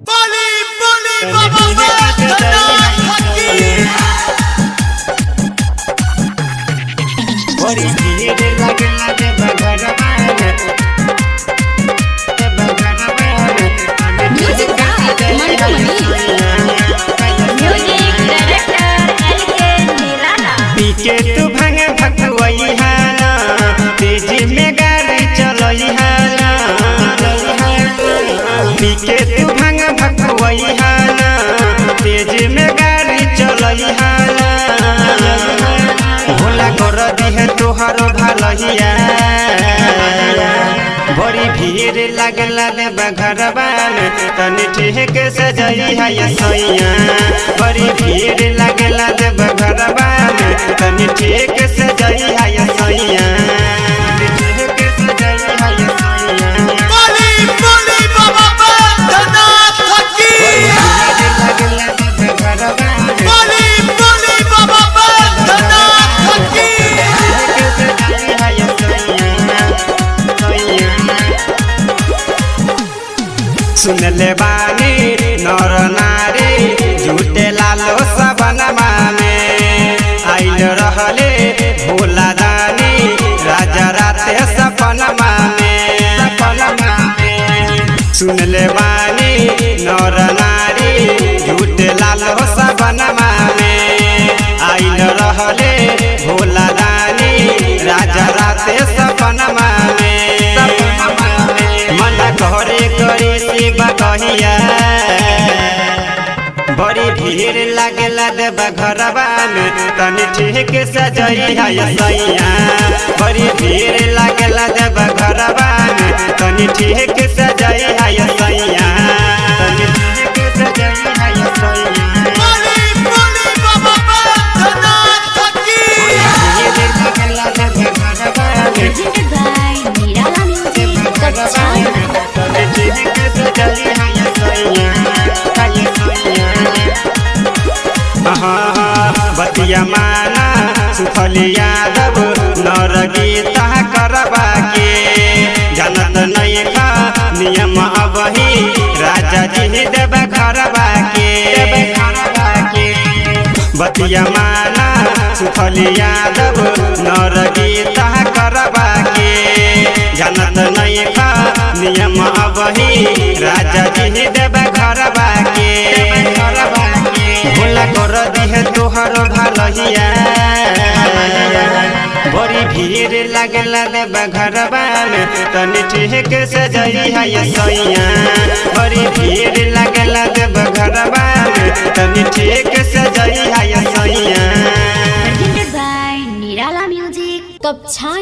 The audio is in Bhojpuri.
बोली बोली बाबा बैद्यनाथ की बड़ी भीड़ लगे म्यूजिक मंटू मनी म्यूजिक डायरेक्टर एलके निराला पीछे तू भांगे भगवई हाना तेजी में गाड़ी चलई हाना पीछे तू भांगे भगवई हाना तेजी में गाड़ी चलई हाना भोला कर दिहे तोहरो भलहिया बड़ी भीड़ लगला दे बघरवा में तनी ठीक सजई है सैया बड़ी भीड़ लगला दे बघरवा में तनी ठीक सजई है सैया ठीक सजई है सैया बोली बोली बाबा बैद्यनाथ की लगला दे बघरवा में बोली बोली बाबा बैद्यनाथ की सुन ले बानी नर नारी झूठे लालो सबनमा में आइल रहले भोला दानी राजा राते सपनमा में सुन ले बानी नर नारी झूठे लालो सबनमा में आइल रहले भोला दानी राजा राते सपनमा में मन घरे करे सेवा कहिया बड़ी भीड़ लागला देव घरवा में तनी ठीक सजई है सैया बड़ी भीड़ लागला देव घरवा में तनी ठीक सजई है सैया तनी ठीक सजई है सैया बोली बोली बाबा बैद्यनाथ की भीड़ लागला देव घरवा में प्रेजेंटेड बाय निराला म्यूजिक कच्चा बतिया माना सुफल यादव नर गीता करबा के जानत नहीं खा नियम अबही राजा जी देव घरबा के बतिया माना सुफल यादव नर गीता करबा के जानत नहीं खा नियम अबही राजा जी देव घरबा के भोला कर दिहे तोहर भलहिया बड़ी भीड़ लगला देव घरवा में तनी ठीक सजई है सैया बड़ी भीड़ लगला देव घरवा में तनी ठीक सजई है सैया प्रेजेंटेड बाय निराला म्यूजिक कच्चा